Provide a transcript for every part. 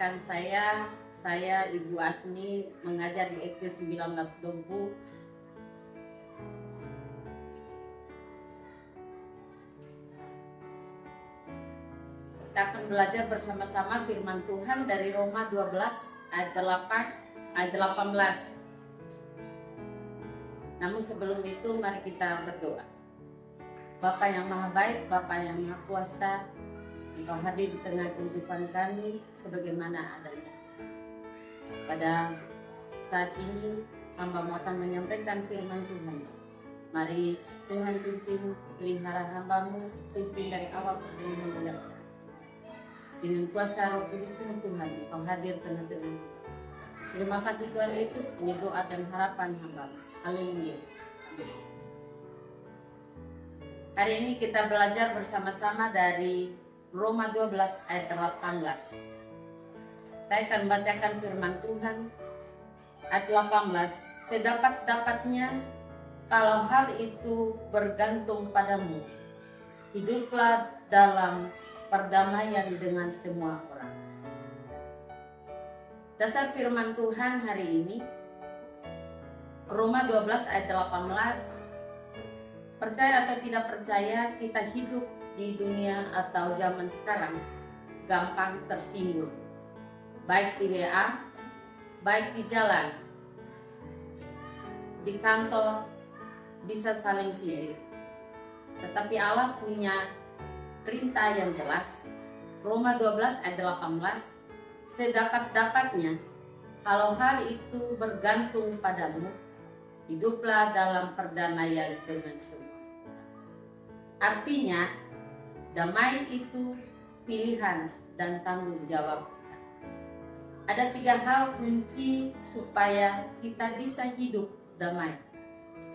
perkenalkan saya Ibu Asmi, mengajar di SD 19 Dompu. Kita akan belajar bersama-sama firman Tuhan dari Roma 12 ayat 8 ayat 18. Namun sebelum itu mari kita berdoa. Bapa yang maha baik, Bapa yang maha kuasa, Engkau hadir di tengah kehidupan kami sebagaimana adanya. Pada saat ini hamba akan menyampaikan firman Tuhan. Mari Tuhan pimpin, pelihara hamba-Mu, pimpin dari awal sampai akhir. Dengan kuasa Roh Kudus-Mu Tuhan, Engkau hadir tengah-tengah. Terima kasih Tuhan Yesus, ini doa dan harapan hamba. Haleluya. Hari ini kita belajar bersama-sama dari Roma 12 ayat 18. Saya akan bacakan firman Tuhan ayat 18. Sedapat-dapatnya kalau hal itu bergantung padamu, hiduplah dalam perdamaian dengan semua orang. Dasar firman Tuhan hari ini Roma 12 ayat 18. Percaya atau tidak percaya, kita hidup di dunia atau zaman sekarang gampang tersinggung. Baik di WA, baik di jalan, di kantor, bisa saling sindir. Tetapi Allah punya perintah yang jelas. Roma 12 ayat 18. Sedapat-dapatnya, kalau hal itu bergantung padamu, hiduplah dalam perdamaian dengan semua. Artinya, damai itu pilihan dan tanggung jawab. Ada 3 hal kunci supaya kita bisa hidup damai.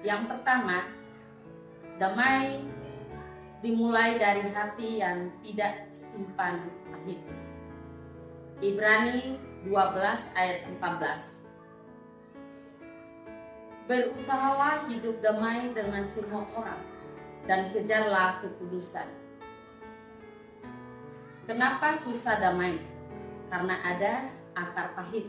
Yang pertama, damai dimulai dari hati yang tidak simpan pahit. Ibrani 12 ayat 14. Berusahalah hidup damai dengan semua orang dan kejarlah kekudusan. Kenapa susah damai? Karena ada akar pahit.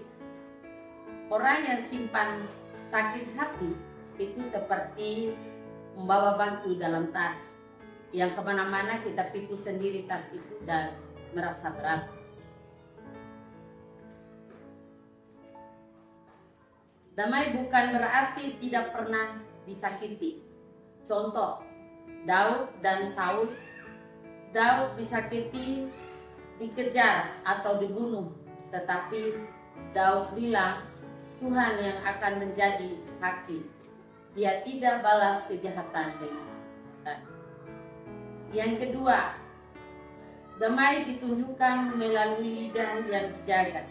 Orang yang simpan sakit hati itu seperti membawa batu dalam tas, yang kemana-mana kita pikul sendiri tas itu dan merasa berat. Damai bukan berarti tidak pernah disakiti. Contoh, Daud dan Saul. Daud disakiti, dikejar atau dibunuh, tetapi Daud bilang Tuhan yang akan menjadi hakim. Dia tidak balas kejahatan dengan kejahatan. Yang kedua, damai ditunjukkan melalui lidah yang dijaga.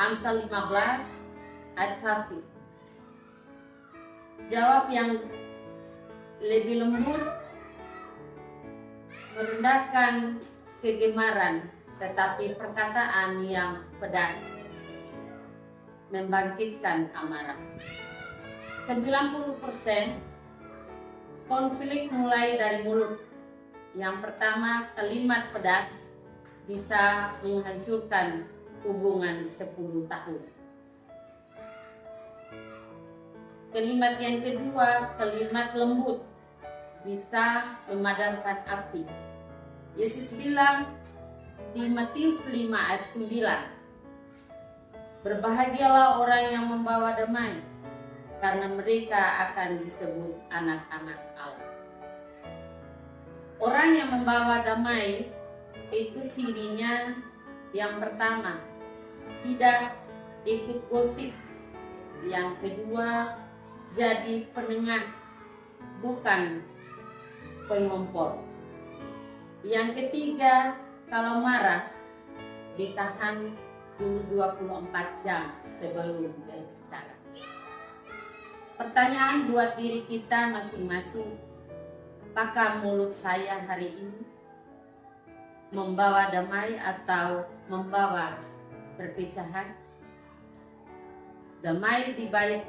Amsal 15 ayat 1. Jawab yang lebih lembut merendahkan kegemaran, tetapi perkataan yang pedas membangkitkan amarah. 90% konflik mulai dari mulut. Yang pertama, kalimat pedas bisa menghancurkan hubungan 10 tahun. Kalimat yang kedua, kalimat lembut, bisa memadamkan api. Yesus bilang di Matius 5 ayat 9, berbahagialah orang yang membawa damai, karena mereka akan disebut anak-anak Allah. Orang yang membawa damai itu cirinya yang pertama, tidak ikut gosip. Yang kedua, jadi penengah, bukan pengompor. Yang ketiga, kalau marah ditahan dulu 24 jam sebelum berbicara. Pertanyaan buat diri kita masing-masing, apakah mulut saya hari ini membawa damai atau membawa perpecahan? Damai di balik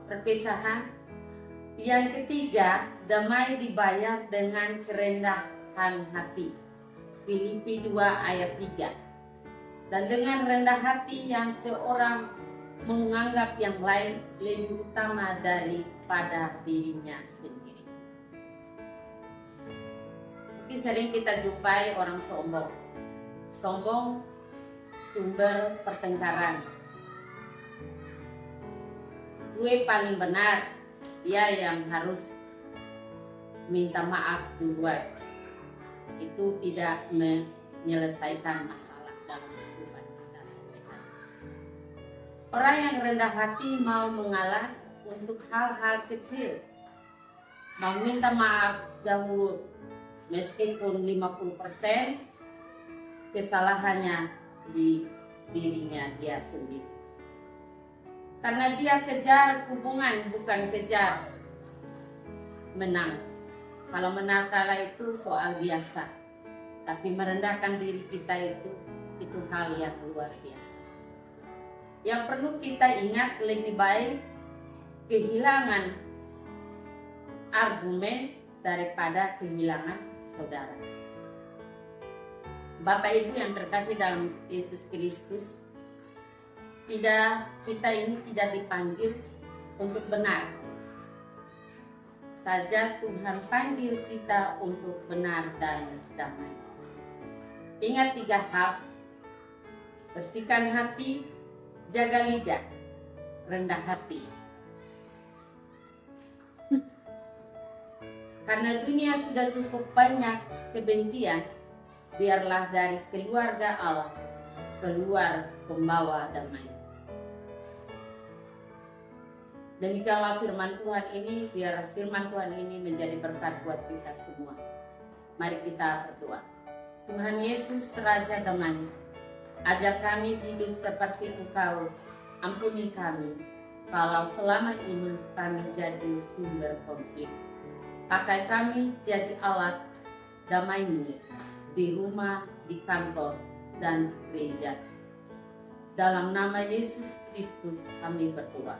perpecahan. Yang ketiga, damai dibayar dengan kerendahan hati. Filipi 2 ayat 3. Dan dengan rendah hati yang seorang menganggap yang lain lebih utama daripada dirinya sendiri. Tapi sering kita jumpai orang sombong. Sombong sumber pertengkaran. Gue paling benar, dia yang harus minta maaf duluan. Itu tidak menyelesaikan masalah dalam kehidupan kita sehari-hari. Orang yang rendah hati mau mengalah untuk hal-hal kecil, mau minta maaf dahulu meskipun 50% kesalahannya di dirinya dia sendiri. Karena dia kejar hubungan, bukan kejar menang. Kalau menang kalah itu soal biasa, tapi merendahkan diri kita itu hal yang luar biasa. Yang perlu kita ingat, lebih baik kehilangan argumen daripada kehilangan saudara. Bapak Ibu yang terkasih dalam Yesus Kristus, kita ini tidak dipanggil untuk benar saja, Tuhan panggil kita untuk benar dan damai. Ingat 3 hal: bersihkan hati, jaga lidah, rendah hati. Karena dunia sudah cukup banyak kebencian, biarlah dari keluarga Allah keluar pembawa damai. Demikianlah firman Tuhan ini, biar firman Tuhan ini menjadi berkat buat kita semua. Mari kita berdoa. Tuhan Yesus, Raja Damai, ajar kami hidup seperti Engkau. Ampuni kami kalau selama ini kami jadi sumber konflik. Pakai kami jadi alat damai-Mu di rumah, di kantor, dan di gereja. Dalam nama Yesus Kristus kami berdoa.